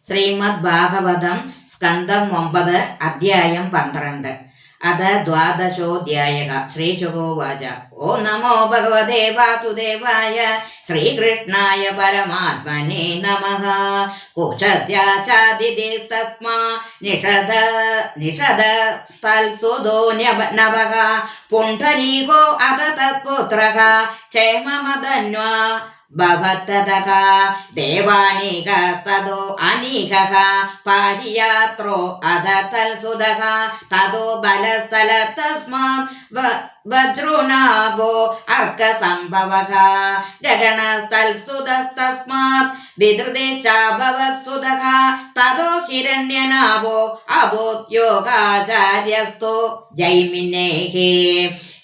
ശ്രീമദ് ഭാഗവതം സ്കന്ധം 9 അധ്യായം 12 അത ദ്വാദശോധ്യായക ശ്രീശുകോവാച ഓം നമോ ഭഗവതേ വാസുദേവായ ശ്രീകൃഷ്ണായ പരമാത്മനെ നമഃ കുശസ്യാചാദിതസ്മാ നിഷദ സ്ഥൽസുതോ നവഃ പുണ്ഡരീകോ അത തത്പുത്രഃ ക്ഷേമമദന്വാ ഭവത്തതഃ ദേവാനീകസ്തദോ അനീകഃ പാരിയാത്രോ അധ തൽസുതഃ തദോ ബലസ്ഥലതസ്മാത് വജ്രുനാഭോ അർക്കസംഭവഃ ഗഗണസ്ഥൽസുതസ്തസ്മാത് വിധൃതേശ്ചാഭവത്സുതഃ തദോ ഹിരണ്യനാഭോ അബോധ്യോഗാചാര്യസ്തോ ജൈമിനേഃ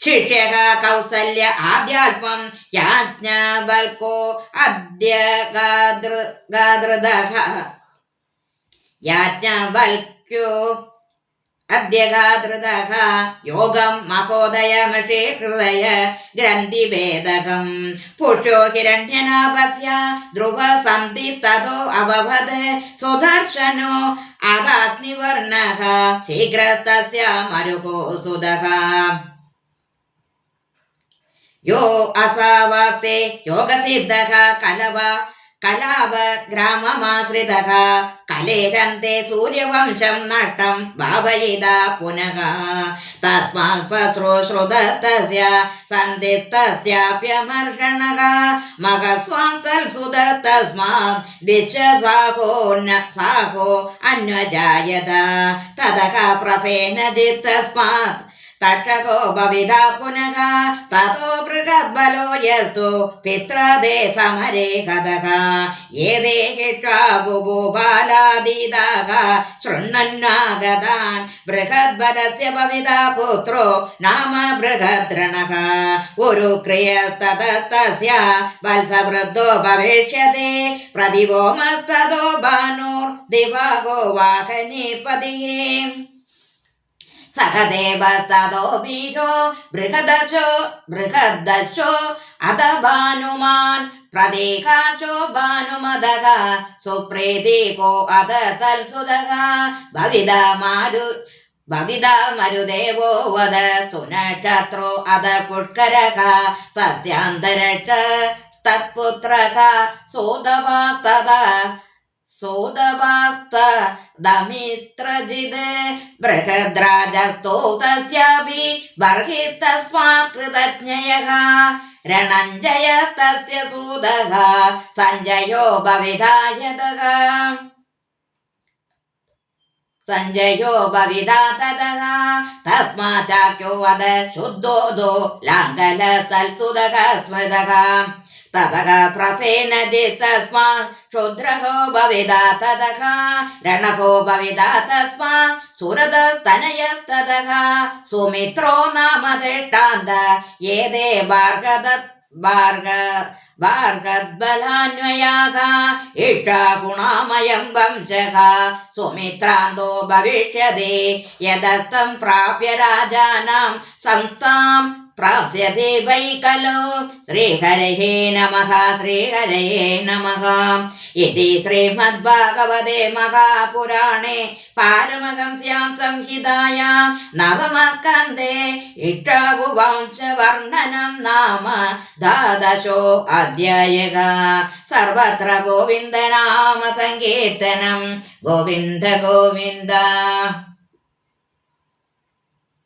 ശിഷ്യഃ കൗസല്യ ആദ്യാത്മം യാജ്ഞവൽക്കോ അദ്യ ഗാതൃദഃ യാജ്ഞവൽക്യോ അദ്യഗാതൃതഃ യോഗം മഹോദയമഷേ ഹൃദയ ഗ്രന്ഥിഭേദകം പുഷോ ഹിരണ്യനാഭസ്യ ധ്രുവസന്ധിസ്തതോ അഭവത് സുദർശനോ അദാഗ്നിവർണഃ ശീഘ്രസ്തസ്യ മരുഹോ സുതഃ യോ അസാവാസ്തേ യോഗസിദ്ധഃ കലാപ ഗ്രാമമാശ്രിതഃ കലേരന്തെ സൂര്യവംശം നഷ്ടം ഭാവയിത പുനഃ തസ്മാത് പശ്രുശ്രുതസ്യ സന്ധിസ്തസ്യാപ്യമർഷണഃ മഹസ്വാംസൽസുത തസ്മാത് വിശ്വസാഹോ അന്വജായത തതഃ പ്രസേനജിത്തസ്മാത് തക്ഷകോ ഭവിത പുനഃ തതോ ബൃഹദ്ബലോ യസ്തു പിത്രദേ സമരേ കഥഃ ഏതേ ഹിഷ്വാബുബാലാദീതാഃ ശൃണ്വന്നാഗതാൻ ബൃഹദ്ബലസ്യ ഭവിത പുത്രോ നാമ ബൃഹദ്രണഃ ഉരുക്രിയസ്തതസ്യ വത്സവൃദ്ധോ ഭവിഷ്യതേ പ്രതിവോമസ്തതോ ഭാനുർ ദിവാഗോ വാഹനീപതിഃ സഹദേവസ്തതോ വീരോ ബൃഹദശോ അത ഭാനുമാൻ പ്രദേഹാചോ ഭാനുമദഃ സുപ്രീതികോ അത തൽസുതഃ ഭവിത മരുദേവോ വദ സുനക്ഷത്രോ അത പുഷ്കരഃ സത്യാന്തരക്ഷ തത്പുത്രഃ സോദവാസ്തദമിത്രജിത് ബൃഹദ്രാജസ്തോ തസ്യാപി ബർഹിത്തസ്മാത് കൃതജ്ഞയഃ രണഞ്ജയസ്തസ്യ സൂതഃ സഞ്ജയോ ഭവിതായതഃ സഞ്ജയോ ഭവിതാ തതഃ തസ്മാചാക്യോ വദ ശുദ്ധോദോ ലാംഗലതൽസുതഃ സ്മൃതഃ തതഃ പ്രസേനജിത്തസ്മാത് ക്ഷുദ്രഹോ ഭവിതാ തതഃ രണഭോ ഭവിതാ തസ്മാത് സുരതസ്തനയസ്തതഃ സുമിത്രോ നാമ ദൃഷ്ടാന്ത ഏതേ ഭാർഗദ്ബലാന്വയാഃ ഇക്ഷാഗുണാമയം വംശഃ സുമിത്രാന്തോ ഭവിഷ്യതി യദസ്തം പ്രാപ്യ രാജാനാം സംസ്ഥാം പ്രാപ്സ്യത്തെ വൈ ഖലു ശ്രീഹരയേ നമഃ ശ്രീഹരയേ നമഃ ഇതി ശ്രീമദ്ഭാഗവതേ മഹാപുരാണേ പാരമഹംസ്യാം സംഹിതായാം നവമസ്കന്ധേ ഇക്ഷ്വാകുവംശവർണ്ണനം നാമ ദ്വാദശോ അധ്യായഃ സർവത്ര ഗോവിന്ദനാമ സങ്കീർത്തനം ഗോവിന്ദ ഗോവിന്ദ.